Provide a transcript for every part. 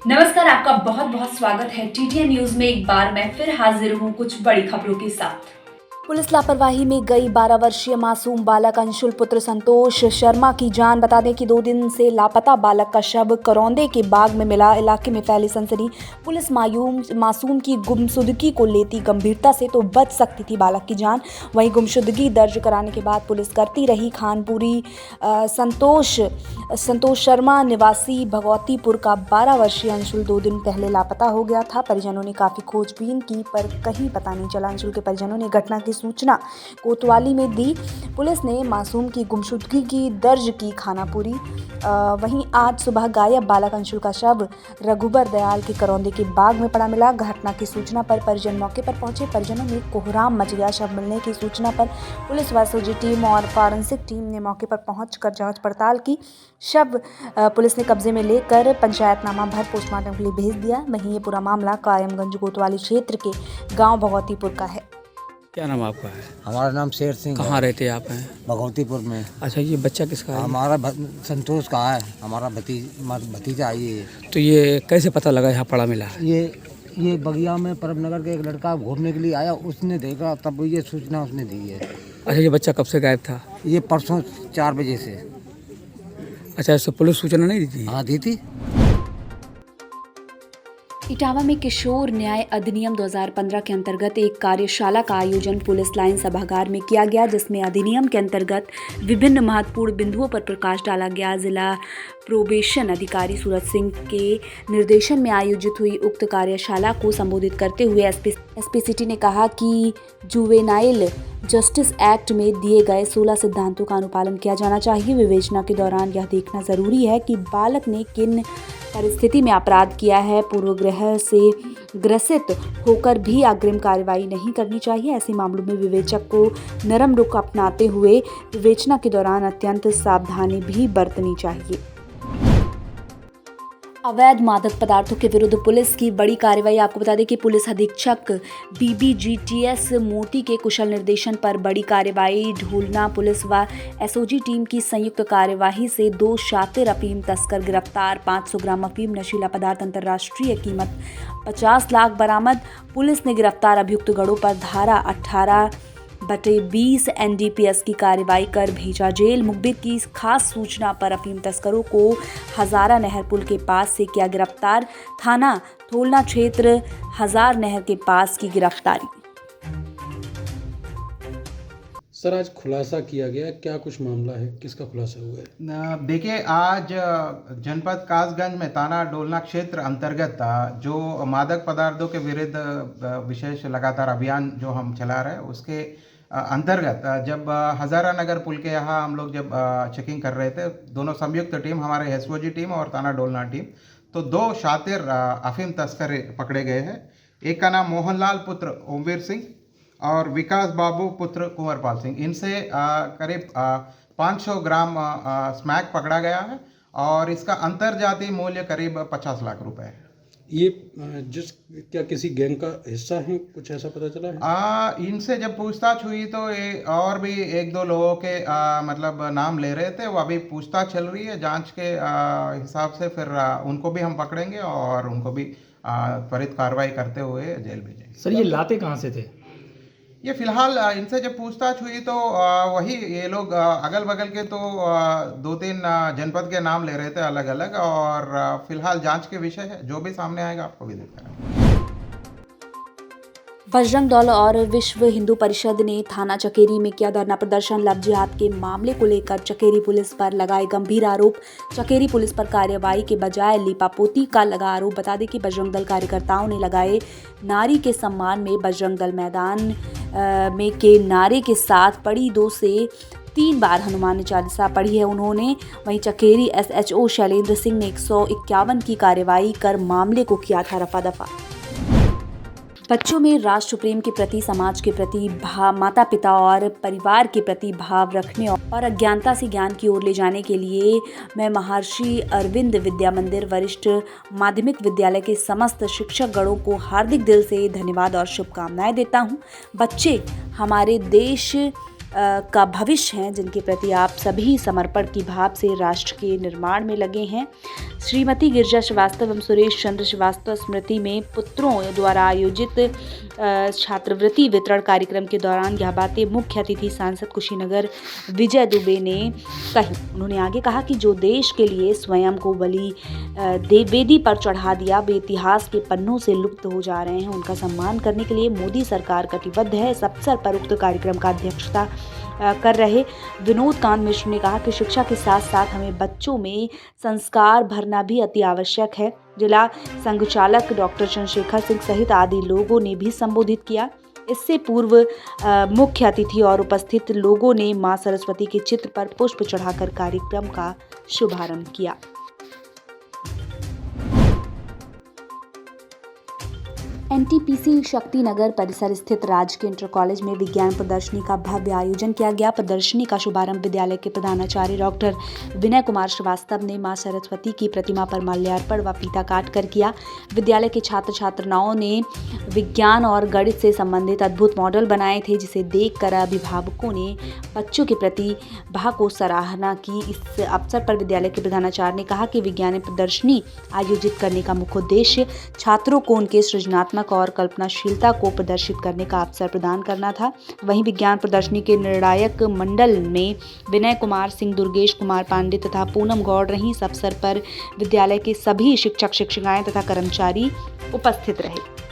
नमस्कार, आपका बहुत बहुत स्वागत है टीटीएन न्यूज में। एक बार मैं फिर हाजिर हूँ कुछ बड़ी खबरों के साथ। पुलिस लापरवाही में गई 12 वर्षीय मासूम बालक अंशुल पुत्र संतोष शर्मा की जान। बता दें कि 2 दिन से लापता बालक का शव करौंदे के बाग में मिला। इलाके में फैली सनसनी। पुलिस मासूम की गुमशुदगी को लेती गंभीरता से तो बच सकती थी बालक की जान। वहीं गुमशुदगी दर्ज कराने के बाद पुलिस करती रही खानपुरी। संतोष शर्मा निवासी भगवतीपुर का 12 वर्षीय अंशुल 2 दिन पहले लापता हो गया था। परिजनों ने काफ़ी खोजबीन की पर कहीं पता नहीं चला। अंशुल के परिजनों ने घटना की सूचना कोतवाली में दी। पुलिस ने मासूम की गुमशुदगी की दर्ज की खानापुरी। वहीं आज सुबह गायब बालक अंशुल का शव रघुबर दयाल के करौंदे के बाग में पड़ा मिला। घटना की सूचना पर परिजन मौके पर पहुंचे। परिजनों में कोहराम मच गया। शव मिलने की सूचना पर पुलिस व एसओजी टीम और फॉरेंसिक टीम ने मौके पर पहुंचकर जांच पड़ताल की। शव पुलिस ने कब्जे में लेकर पंचायतनामा भर पोस्टमार्टम के लिए भेज दिया। वहीं ये पूरा मामला कायमगंज कोतवाली क्षेत्र के गाँव भगवतीपुर का है। क्या नाम आपका है? हमारा नाम शेर सिंह। कहाँ रहते आप हैं? भगवतीपुर में। अच्छा, ये बच्चा किसका है? हमारा संतोष का है। हमारा भतीजा है ये। तो ये कैसे पता लगा यहाँ पड़ा मिला? ये बगिया में परम नगर के एक लड़का घूमने के लिए आया, उसने देखा, तब ये सूचना उसने दी है। अच्छा, ये बच्चा कब से गायब था? ये परसों 4 बजे से। अच्छा, इससे पुलिस सूचना नहीं दी थी? हाँ, दी थी। इटावा में किशोर न्याय अधिनियम 2015 के अंतर्गत एक कार्यशाला का आयोजन पुलिस लाइन सभागार में किया गया, जिसमें अधिनियम के अंतर्गत विभिन्न महत्वपूर्ण बिंदुओं पर प्रकाश डाला गया। जिला प्रोबेशन अधिकारी सूरज सिंह के निर्देशन में आयोजित हुई उक्त कार्यशाला को संबोधित करते हुए एसपी सिटी ने कहा कि जुवेनाइल जस्टिस एक्ट में दिए गए 16 सिद्धांतों का अनुपालन किया जाना चाहिए। विवेचना के दौरान यह देखना जरूरी है कि बालक ने किन परिस्थिति में अपराध किया है। पूर्वग्रह से ग्रसित होकर भी अग्रिम कार्रवाई नहीं करनी चाहिए। ऐसे मामलों में विवेचक को नरम रुख अपनाते हुए विवेचना के दौरान अत्यंत सावधानी भी बरतनी चाहिए। अवैध मादक पदार्थों के विरुद्ध पुलिस की बड़ी कार्रवाई। आपको बता दें कि पुलिस अधीक्षक BBGTS मोती के कुशल निर्देशन पर बड़ी कार्रवाई। ढूलना पुलिस व एसओजी टीम की संयुक्त कार्यवाही से 2 शातिर अफीम तस्कर गिरफ्तार। 500 ग्राम अफीम नशीला पदार्थ अंतर्राष्ट्रीय कीमत 50 लाख बरामद। पुलिस ने गिरफ्तार अभियुक्त गढ़ों पर धारा 18/20 NDPS की कार्रवाई कर भेजा जेल। मुखबिर की खास सूचना पर अफीम तस्करों को हजारा नहर पुल के पास से किया गिरफ्तार। थाना थोलना क्षेत्र हजार नहर के पास की गिरफ्तारी। सर, आज खुलासा किया गया, क्या कुछ मामला है, किसका खुलासा हुआ है? देखिए, आज जनपद कासगंज में ताना डोलना क्षेत्र अंतर्गत जो मादक पदार्थों के विरुद्ध विशेष लगातार अभियान जो हम चला रहे हैं, उसके अंतर्गत जब हजारा नगर पुल के यहाँ हम लोग जब चेकिंग कर रहे थे, दोनों संयुक्त टीम, हमारे एसओजी टीम और ताना डोलना टीम, तो 2 शातिर अफीम तस्कर पकड़े गए हैं। एक का नाम मोहनलाल पुत्र ओमवीर सिंह और विकास बाबू पुत्र कुंवरपाल सिंह। इनसे करीब 500 ग्राम स्मैक पकड़ा गया है और इसका अंतर्जातीय मूल्य करीब 50 लाख रुपए है। ये क्या किसी गैंग का हिस्सा है, कुछ ऐसा पता चला है? इनसे जब पूछताछ हुई तो ये और भी 1-2 लोगों के मतलब नाम ले रहे थे। वो अभी पूछताछ चल रही है। जांच के हिसाब से फिर उनको भी हम पकड़ेंगे और उनको भी त्वरित कार्रवाई करते हुए जेल भेजेंगे। सर, ये लाते कहाँ से थे? ये फिलहाल इनसे जब पूछताछ हुई तो वही ये लोग अगल बगल के तो 2-3 जनपद के नाम ले रहे थे अलग अलग, और फिलहाल जांच के विषय है। जो भी सामने आएगा आपको भी दिखाएंगे। बजरंग दल और विश्व हिंदू परिषद ने थाना चकेरी में किया धरना प्रदर्शन। लव जिहाद के मामले को लेकर चकेरी पुलिस पर लगाए गंभीर आरोप। चकेरी पुलिस पर कार्रवाई के बजाय लीपापोती का लगा आरोप। बता दें कि बजरंग दल कार्यकर्ताओं ने लगाए नारी के सम्मान में बजरंग दल मैदान में के नारे के साथ पढ़ी 2 से 3 बार हनुमान चालीसा पढ़ी है उन्होंने। वहीं चकेरी SHO शैलेंद्र सिंह ने 151 की कार्रवाई कर मामले को किया था रफा दफा। बच्चों में राष्ट्र प्रेम के प्रति, समाज के प्रति, माता पिता और परिवार के प्रति भाव रखने और अज्ञानता से ज्ञान की ओर ले जाने के लिए मैं महर्षि अरविंद विद्या मंदिर वरिष्ठ माध्यमिक विद्यालय के समस्त शिक्षक गणों को हार्दिक दिल से धन्यवाद और शुभकामनाएं देता हूं। बच्चे हमारे देश का भविष्य हैं, जिनके प्रति आप सभी समर्पण की भाव से राष्ट्र के निर्माण में लगे हैं। श्रीमती गिरिजा श्रीवास्तव एवं सुरेश चंद्र श्रीवास्तव स्मृति में पुत्रों द्वारा आयोजित छात्रवृत्ति वितरण कार्यक्रम के दौरान यह बातें मुख्य अतिथि सांसद कुशीनगर विजय दुबे ने कही। उन्होंने आगे कहा कि जो देश के लिए स्वयं को बलि वेदी पर चढ़ा दिया, वे इतिहास के पन्नों से लुप्त हो जा रहे हैं। उनका सम्मान करने के लिए मोदी सरकार कटिबद्ध है। इस अवसर पर उक्त कार्यक्रम का अध्यक्षता कर रहे विनोद कांत मिश्र ने कहा कि शिक्षा के साथ साथ हमें बच्चों में संस्कार भरना भी अति आवश्यक है। जिला संघचालक डॉक्टर चंद्रशेखर सिंह सहित आदि लोगों ने भी संबोधित किया। इससे पूर्व मुख्य अतिथि और उपस्थित लोगों ने मां सरस्वती के चित्र पर पुष्प चढ़ाकर कार्यक्रम का शुभारंभ किया। एनटीपीसी शक्तिनगर परिसर स्थित राजकीय इंटर कॉलेज में विज्ञान प्रदर्शनी का भव्य आयोजन किया गया। प्रदर्शनी का शुभारंभ विद्यालय के प्रधानाचार्य डॉक्टर विनय कुमार श्रीवास्तव ने मां सरस्वती की प्रतिमा पर माल्यार्पण व फीता काट कर किया। विद्यालय के छात्र छात्राओं ने विज्ञान और गणित से संबंधित अद्भुत मॉडल बनाए थे, जिसे देखकर अभिभावकों ने बच्चों के प्रतिभा को सराहना की। इस अवसर पर विद्यालय के प्रधानाचार्य ने कहा कि विज्ञान प्रदर्शनी आयोजित करने का मुख्य उद्देश्य छात्रों को उनके सृजनात्मक और कल्पनाशीलता को प्रदर्शित करने का अवसर प्रदान करना था। वहीं विज्ञान प्रदर्शनी के निर्णायक मंडल में विनय कुमार सिंह, दुर्गेश कुमार पांडे तथा पूनम गौड़ रहीं। इस अवसर पर विद्यालय के सभी शिक्षक शिक्षिकाएं तथा कर्मचारी उपस्थित रहे।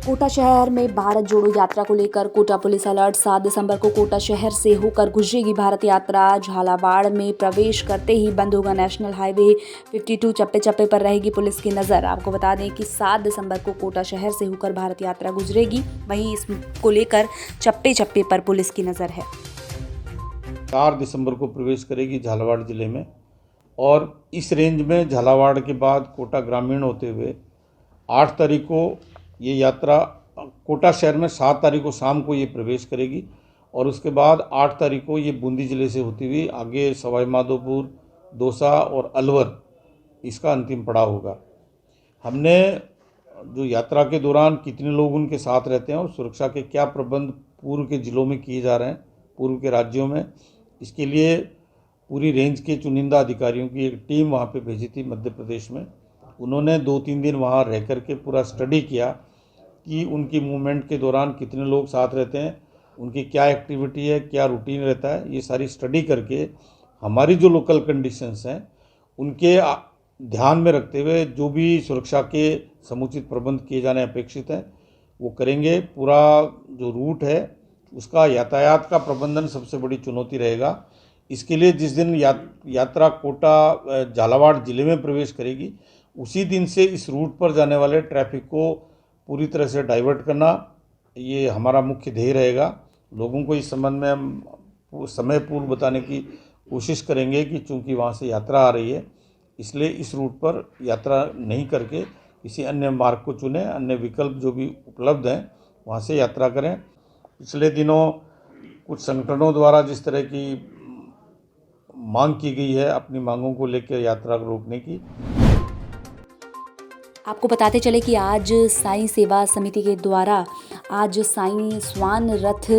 कोटा शहर में भारत जोड़ो यात्रा को लेकर कोटा पुलिस अलर्ट। 7 दिसंबर को कोटा शहर से होकर गुजरेगी भारत यात्रा। झालावाड़ में प्रवेश करते ही बंद होगा नेशनल हाईवे 52। चप्पे चप्पे पर रहेगी पुलिस की नज़र। आपको बता दें कि 7 दिसंबर को कोटा शहर से होकर भारत यात्रा गुजरेगी, वहीं इसको लेकर चप्पे चप्पे पर पुलिस की नज़र है। 4 दिसंबर को प्रवेश करेगी झालावाड़ जिले में, और इस रेंज में झालावाड़ के बाद कोटा ग्रामीण होते हुए 8 तारीख को ये यात्रा कोटा शहर में 7 तारीख को शाम को ये प्रवेश करेगी, और उसके बाद 8 तारीख को ये बूंदी ज़िले से होती हुई आगे सवाई माधोपुर, दौसा और अलवर इसका अंतिम पड़ाव होगा। हमने जो यात्रा के दौरान कितने लोग उनके साथ रहते हैं और सुरक्षा के क्या प्रबंध पूर्व के ज़िलों में किए जा रहे हैं, पूर्व के राज्यों में, इसके लिए पूरी रेंज के चुनिंदा अधिकारियों की एक टीम वहाँ पे भेजी थी मध्य प्रदेश में। उन्होंने 2-3 दिन वहाँ रह कर के पूरा स्टडी किया कि उनकी मूवमेंट के दौरान कितने लोग साथ रहते हैं, उनकी क्या एक्टिविटी है, क्या रूटीन रहता है। ये सारी स्टडी करके हमारी जो लोकल कंडीशंस हैं उनके ध्यान में रखते हुए जो भी सुरक्षा के समुचित प्रबंध किए जाने अपेक्षित हैं वो करेंगे। पूरा जो रूट है उसका यातायात का प्रबंधन सबसे बड़ी चुनौती रहेगा। इसके लिए जिस दिन यात्रा कोटा झालावाड़ ज़िले में प्रवेश करेगी, उसी दिन से इस रूट पर जाने वाले ट्रैफिक को पूरी तरह से डाइवर्ट करना, ये हमारा मुख्य ध्येय रहेगा। लोगों को इस संबंध में हम समय पूर्व बताने की कोशिश करेंगे कि चूंकि वहाँ से यात्रा आ रही है, इसलिए इस रूट पर यात्रा नहीं करके किसी अन्य मार्ग को चुनें, अन्य विकल्प जो भी उपलब्ध हैं वहाँ से यात्रा करें। पिछले दिनों कुछ संगठनों द्वारा जिस तरह की मांग की गई है अपनी मांगों को लेकर यात्रा रोकने की। आपको बताते चले कि आज साईं सेवा समिति के द्वारा आज साईं स्वान रथ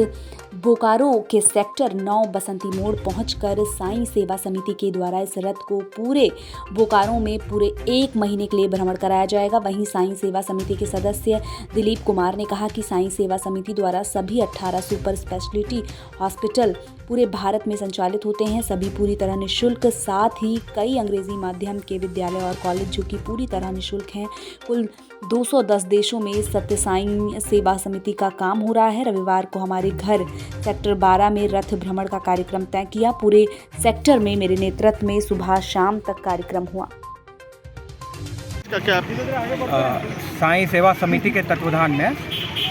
बोकारो के सेक्टर 9 बसंती मोड़ पहुंचकर साईं सेवा समिति के द्वारा इस रथ को पूरे बोकारो में पूरे 1 महीने के लिए भ्रमण कराया जाएगा। वहीं साईं सेवा समिति के सदस्य दिलीप कुमार ने कहा कि साईं सेवा समिति द्वारा सभी 18 सुपर स्पेशलिटी हॉस्पिटल पूरे भारत में संचालित होते हैं, सभी पूरी तरह निःशुल्क। साथ ही कई अंग्रेजी माध्यम के विद्यालय और कॉलेज जो कि पूरी तरह निःशुल्क हैं। कुल 210 देशों में सत्य साईं सेवा समिति का काम हो रहा है। रविवार को हमारे घर सेक्टर 12 में रथ भ्रमण का कार्यक्रम तय किया। पूरे सेक्टर में मेरे नेतृत्व में सुबह शाम तक कार्यक्रम हुआ। साईं सेवा समिति के तत्वाधान में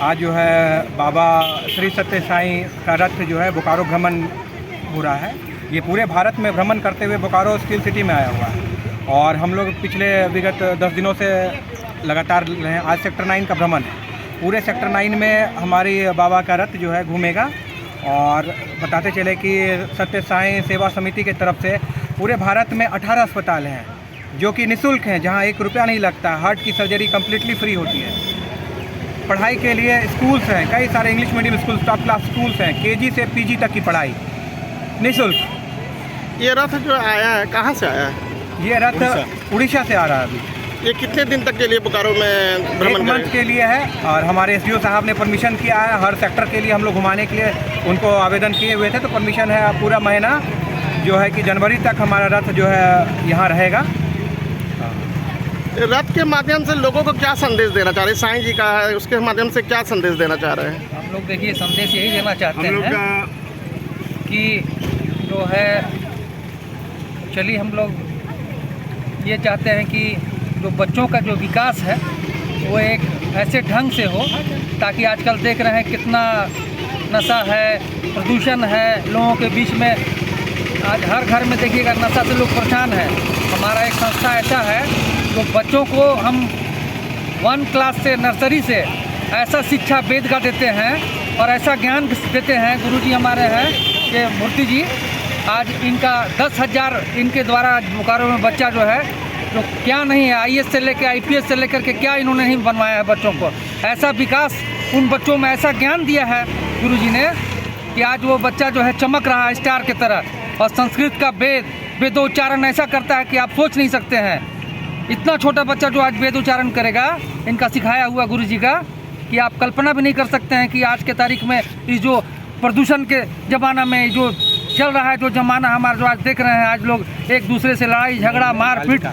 आज जो है बाबा श्री सत्य साईं का रथ जो है बोकारो भ्रमण हो रहा है। ये पूरे भारत में भ्रमण करते हुए बोकारो स्टील सिटी में आया हुआ है, और हम लोग पिछले विगत 10 दिनों से लगातार रहे हैं। आज सेक्टर 9 का भ्रमण है। पूरे सेक्टर 9 में हमारी बाबा का रथ जो है घूमेगा, और बताते चले कि सत्य साईं सेवा समिति के तरफ से पूरे भारत में 18 अस्पताल हैं जो कि निःशुल्क हैं, जहां 1 रुपया नहीं लगता। हार्ट की सर्जरी कम्प्लीटली फ्री होती है। पढ़ाई के लिए स्कूल्स हैं, कई सारे English medium school, top class schools हैं। KG से PG तक की पढ़ाई निःशुल्क। ये रथ जो आया है कहाँ से आया है? ये रथ उड़ीसा से आ रहा है अभी। ये कितने दिन तक के लिए बोकारो में भ्रमण एक मंथ के लिए है और हमारे एसडीओ साहब ने परमिशन किया है। हर सेक्टर के लिए हम लोग घुमाने के लिए उनको आवेदन किए हुए थे, तो परमिशन है। अब पूरा महीना जो है कि जनवरी तक हमारा रथ जो है यहाँ रहेगा। रथ के माध्यम से लोगों को क्या संदेश देना चाह रहे हैं? साईं जी का है, उसके माध्यम से क्या संदेश देना चाह रहे हैं? हम लोग देखिए संदेश यही देना चाहते हैं कि जो है चलिए हम लोग ये चाहते हैं कि जो बच्चों का जो विकास है वो एक ऐसे ढंग से हो ताकि आजकल देख रहे हैं कितना नशा है, प्रदूषण है लोगों के बीच में। आज हर घर में देखिएगा नशा से लोग परेशान हैं। हमारा एक संस्था ऐसा है जो बच्चों को हम 1 क्लास से नर्सरी से ऐसा शिक्षा वेद का देते हैं और ऐसा ज्ञान देते हैं। गुरुजी हमारे हैं कि मूर्ति जी, आज इनका 10,000 इनके द्वारा बोकारो में बच्चा जो है तो क्या नहीं है, IAS से लेकर IPS से लेकर के क्या इन्होंने नहीं बनवाया है बच्चों को। ऐसा विकास उन बच्चों में ऐसा ज्ञान दिया है गुरुजी ने कि आज वो बच्चा जो है चमक रहा है स्टार की तरह। और संस्कृत का वेदोच्चारण ऐसा करता है कि आप सोच नहीं सकते हैं। इतना छोटा बच्चा जो आज वेदोच्चारण करेगा इनका सिखाया हुआ गुरुजी का, कि आप कल्पना भी नहीं कर सकते हैं कि आज के तारीख में इस जो प्रदूषण के ज़माना में जो चल रहा है, जो ज़माना हमारा जो आज देख रहे हैं, आज लोग एक दूसरे से लड़ाई झगड़ा मारपीट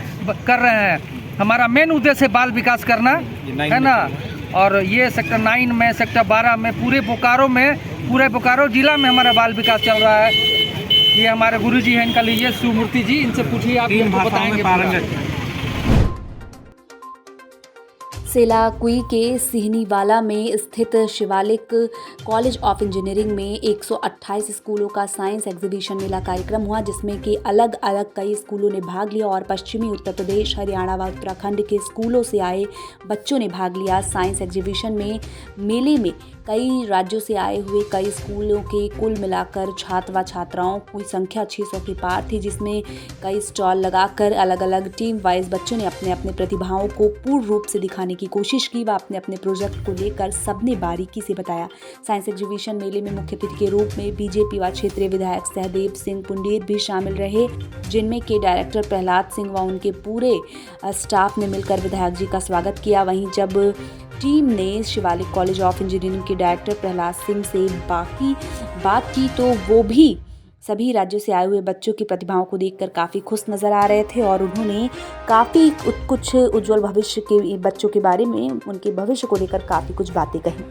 कर रहे हैं। हमारा मेन उद्देश्य है बाल विकास करना है ना। और ये सेक्टर 9 में, सेक्टर 12 में, पूरे बोकारो जिला में हमारा बाल विकास चल रहा है। ये हमारे गुरुजी हैं, इनका लीजिए शिवमूर्ति जी, इनसे पूछिए, आप इनको बताएंगे। सेलाकुई के सिहनीवाला में स्थित शिवालिक कॉलेज ऑफ इंजीनियरिंग में 128 स्कूलों का साइंस एग्जीबिशन मेला कार्यक्रम हुआ, जिसमें कि अलग अलग कई स्कूलों ने भाग लिया और पश्चिमी उत्तर प्रदेश, हरियाणा व उत्तराखंड के स्कूलों से आए बच्चों ने भाग लिया। साइंस एग्जीबिशन में मेले में कई राज्यों से आए हुए कई स्कूलों के कुल मिलाकर छात्र व छात्राओं की संख्या 600 के पार थी, जिसमें कई स्टॉल लगाकर अलग अलग टीम वाइज बच्चों ने अपने अपने प्रतिभाओं को पूर्ण रूप से दिखाने की कोशिश की व अपने अपने प्रोजेक्ट को लेकर सबने बारीकी से बताया। साइंस एग्जीबिशन मेले में मुख्य अतिथि के रूप में बीजेपी व क्षेत्रीय विधायक सहदेव सिंह पुंडीर भी शामिल रहे, जिनमें के डायरेक्टर प्रहलाद सिंह व उनके पूरे स्टाफ ने मिलकर विधायक जी का स्वागत किया। वहीं जब टीम ने शिवालिक कॉलेज ऑफ इंजीनियरिंग के डायरेक्टर प्रहलाद सिंह से बात की तो वो भी सभी राज्यों से आए हुए बच्चों की प्रतिभाओं को देखकर काफ़ी खुश नज़र आ रहे थे और उन्होंने काफ़ी कुछ उज्जवल भविष्य के बच्चों के बारे में, उनके भविष्य को लेकर काफ़ी कुछ बातें कही।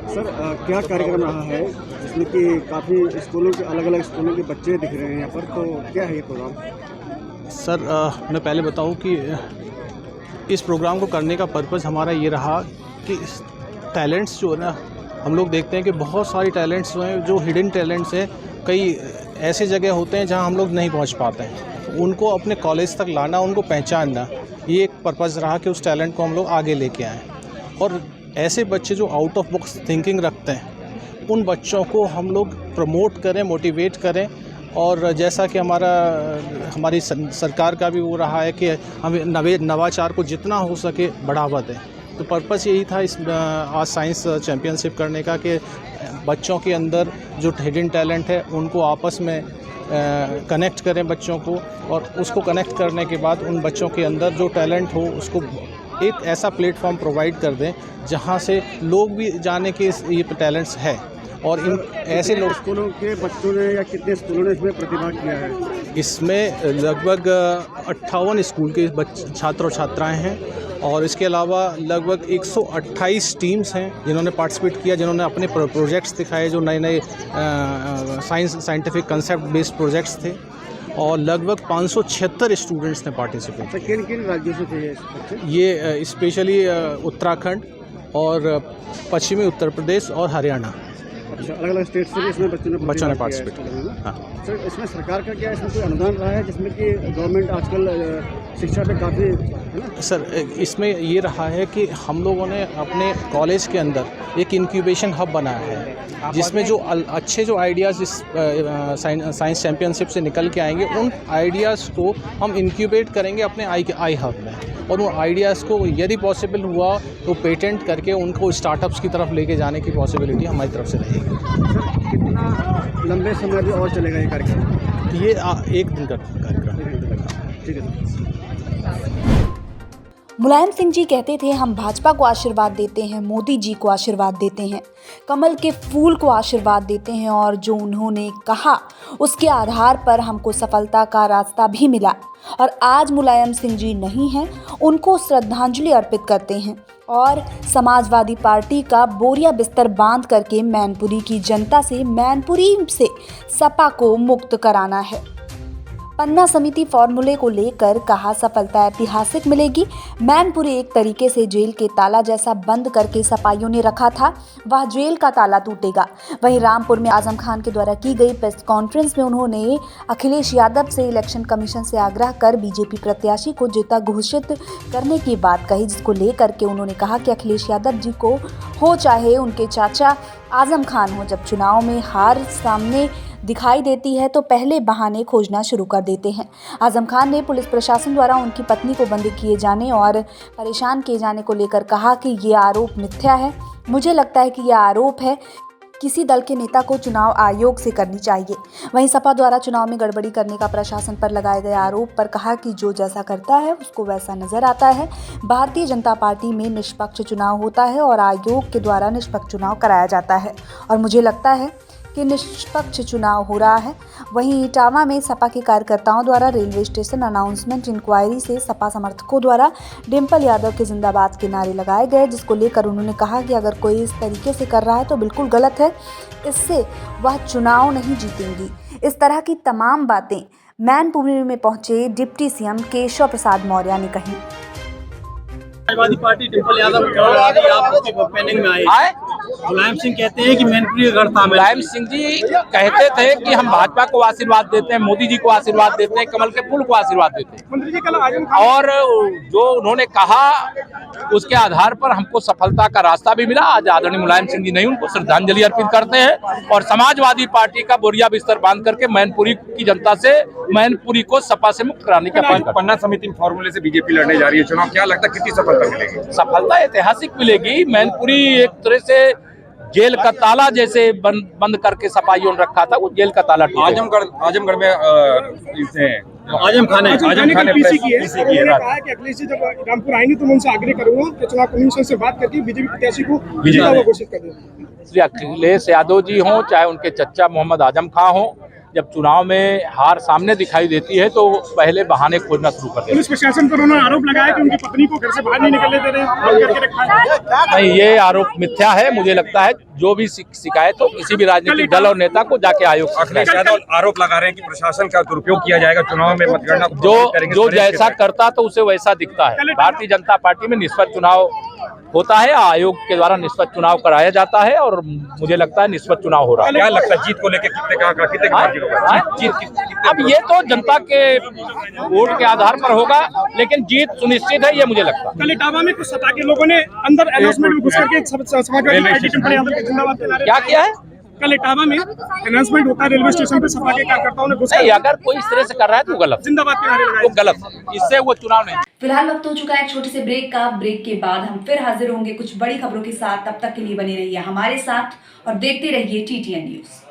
सर क्या कार्यक्रम रहा है जिसमें कि काफ़ी स्कूलों के अलग अलग स्कूलों के बच्चे दिख रहे हैं यहाँ पर, तो क्या है ये प्रोग्राम? सर मैं पहले बताऊं कि इस प्रोग्राम को करने का पर्पज़ हमारा ये रहा कि टैलेंट्स जो है ना, हम लोग देखते हैं कि बहुत सारी टैलेंट्स जो हैं, जो हिडन टैलेंट्स हैं, कई ऐसे जगह होते हैं जहां हम लोग नहीं पहुंच पाते हैं। उनको अपने कॉलेज तक लाना, उनको पहचानना, ये एक पर्पज़ रहा कि उस टैलेंट को हम लोग आगे लेके आएँ। और ऐसे बच्चे जो आउट ऑफ बॉक्स थिंकिंग रखते हैं, उन बच्चों को हम लोग प्रमोट करें, मोटिवेट करें। और जैसा कि हमारी सरकार का भी वो रहा है कि हम नवाचार को जितना हो सके बढ़ावा दें, तो पर्पस यही था इस आज साइंस चैम्पियनशिप करने का कि बच्चों के अंदर जो हिडन टैलेंट है उनको आपस में कनेक्ट करें बच्चों को, और उसको कनेक्ट करने के बाद उन बच्चों के अंदर जो टैलेंट हो उसको एक ऐसा प्लेटफॉर्म प्रोवाइड कर दें जहां से लोग भी जाने के ये टैलेंट्स है। और इन ऐसे लोग, स्कूलों के बच्चों ने या कितने स्कूलों ने इसमें प्रतिभाग किया है? इसमें लगभग 58 स्कूल के छात्र और छात्राएं हैं, और इसके अलावा लगभग 128 टीम्स हैं जिन्होंने पार्टिसिपेट किया, जिन्होंने अपने प्रोजेक्ट्स दिखाए, जो नए नए साइंटिफिक कंसेप्ट बेस्ड प्रोजेक्ट्स थे, और लगभग 576 स्टूडेंट्स ने पार्टिसिपेट किया। किन किन राज्यों से थे ये बच्चे? ये स्पेशली उत्तराखंड और पश्चिमी उत्तर प्रदेश और हरियाणा। अच्छा, अलग अलग स्टेट से भी इसमें बच्चों ने पार्टिसिपेट किया। हाँ सर, इसमें सरकार का क्या इसमें कोई अनुदान रहा है जिसमें कि गवर्नमेंट आजकल शिक्षा पे काफ़ी सर इसमें ये रहा है कि हम लोगों ने अपने कॉलेज के अंदर एक इंक्यूबेशन हब बनाया है, जिसमें जो अच्छे जो आइडियाज़ इस साइंस चैम्पियनशिप से निकल के आएंगे, उन आइडियाज़ को हम इंक्यूबेट करेंगे अपने आई हब में, और उन आइडियाज़ को यदि पॉसिबल हुआ तो पेटेंट करके उनको स्टार्टअप्स की तरफ लेके जाने की पॉसिबिलिटी हमारी तरफ से रहेगी। कितना लंबे समय में और चलेगा ये कार्यक्रम? ये एक दिन का कार्यक्रम है। ठीक है। मुलायम सिंह जी कहते थे, हम भाजपा को आशीर्वाद देते हैं, मोदी जी को आशीर्वाद देते हैं, कमल के फूल को आशीर्वाद देते हैं, और जो उन्होंने कहा उसके आधार पर हमको सफलता का रास्ता भी मिला। और आज मुलायम सिंह जी नहीं हैं, उनको श्रद्धांजलि अर्पित करते हैं और समाजवादी पार्टी का बोरिया बिस्तर बांध करके मैनपुरी की जनता से, मैनपुरी से सपा को मुक्त कराना है। पन्ना समिति फॉर्मूले को लेकर कहा, सफलता ऐतिहासिक मिलेगी। मैनपुरी एक तरीके से जेल के ताला जैसा बंद करके सपाइयों ने रखा था, वह जेल का ताला टूटेगा। वहीं रामपुर में आजम खान के द्वारा की गई प्रेस कॉन्फ्रेंस में उन्होंने अखिलेश यादव से इलेक्शन कमीशन से आग्रह कर बीजेपी प्रत्याशी को जीता घोषित करने की बात कही, जिसको लेकर के उन्होंने कहा कि अखिलेश यादव जी को हो चाहे उनके चाचा आजम खान हो, जब चुनाव में हार सामने दिखाई देती है तो पहले बहाने खोजना शुरू कर देते हैं। आजम खान ने पुलिस प्रशासन द्वारा उनकी पत्नी को बंदी किए जाने और परेशान किए जाने को लेकर कहा कि ये आरोप मिथ्या है। मुझे लगता है कि यह आरोप है किसी दल के नेता को चुनाव आयोग से करनी चाहिए। वहीं सपा द्वारा चुनाव में गड़बड़ी करने का प्रशासन पर लगाए गए आरोप पर कहा कि जो जैसा करता है उसको वैसा नजर आता है। भारतीय जनता पार्टी में निष्पक्ष चुनाव होता है और आयोग के द्वारा निष्पक्ष चुनाव कराया जाता है, और मुझे लगता है कि निष्पक्ष चुनाव हो रहा है। वहीं इटावा में सपा के कार्यकर्ताओं द्वारा रेलवे स्टेशन अनाउंसमेंट इंक्वायरी से सपा समर्थकों द्वारा डिम्पल यादव के जिंदाबाद के नारे लगाए गए, जिसको लेकर उन्होंने कहा कि अगर कोई इस तरीके से कर रहा है तो बिल्कुल गलत है, इससे वह चुनाव नहीं जीतेंगी। इस तरह की तमाम बातें मैनपुरी में पहुंचे डिप्टी सीएम केशव प्रसाद मौर्य ने कही। समाजवादी पार्टी डिम्पल यादव पेनिंग में आए। मुलायम सिंह कहते हैं कि मैनपुरी का था। मुलायम सिंह जी कहते थे कि हम भाजपा को आशीर्वाद देते हैं, मोदी जी को आशीर्वाद देते हैं, कमल के फूल को आशीर्वाद देते हैं, और जो उन्होंने कहा उसके आधार पर हमको सफलता का रास्ता भी मिला। आज आदरणीय मुलायम सिंह जी नहीं, उनको श्रद्धांजलि अर्पित करते हैं और समाजवादी पार्टी का बोरिया बिस्तर बांध करके मैनपुरी की जनता से, मैनपुरी को सपा से मुक्त कराने का अपील। पन्ना समिति फॉर्मूले से बीजेपी लड़ने जा रही है चुनाव, क्या लगता है कितनी सफलता मिलेगी? सफलता ऐतिहासिक मिलेगी। मैनपुरी एक तरह से जेल का ताला जैसे बंद करके सपाइयों ने रखा था, वो जेल का ताला टूटा। आजमगढ़ में आजम खान ने पीसी की है। कहा कि अखिलेश जी जब रामपुर आएंगे तो मैं उनसे आग्रह करूंगा कि चुनाव कमीशन से बात करके बीजेपी प्रत्याशी को जीता हुआ घोषित कर दें। श्री अखिलेश यादव जी हों, चाहे उनके चच्चा मोहम्मद आजम खान हो, जब चुनाव में हार सामने दिखाई देती है तो पहले बहाने खोजना शुरू कर देते हैं। पुलिस प्रशासन पर उन्होंने आरोप लगाया कि उनकी पत्नी को घर से बाहर नहीं निकलने दे रहे हैं। नहीं, ये आरोप मिथ्या है। मुझे लगता है जो भी शिकायत हो किसी भी राजनीतिक दल और नेता को जाके आयोग से। अखिलेश यादव आरोप लगा रहे हैं कि प्रशासन का दुरुपयोग किया जाएगा चुनाव में, मतगणना जो जैसा करता तो उसे वैसा दिखता है। भारतीय जनता पार्टी में निष्पक्ष चुनाव होता है, आयोग के द्वारा निष्पक्ष चुनाव कराया जाता है और मुझे लगता है निष्पक्ष चुनाव हो रहा है। क्या लगता है जीत को लेकर कितने अब ये तो जनता के वोट के आधार पर होगा, लेकिन जीत सुनिश्चित है, ये मुझे लगता है। कल इटावा में कुछ सपा के लोगों ने अंदर अनाउंसमेंट में घुस करके समाजवादी पार्टी डिम्पल यादव के जिंदाबाद के नारे क्या किया है? कल इटावा में अनाउंसमेंट होता है रेलवे स्टेशन पे, सपा के कार्यकर्ताओं ने घुस नहीं, अगर कोई इस तरह से कर रहा है तो गलत, जिंदाबाद के नारे लगाए, वो गलत, इससे वो चुनाव नहीं। फिलहाल वक्त हो चुका है छोटे से ब्रेक का। ब्रेक के बाद हम फिर हाजिर होंगे कुछ बड़ी खबरों के साथ। तब तक के लिए बने रहिए हमारे साथ और देखते रहिए TTN न्यूज़।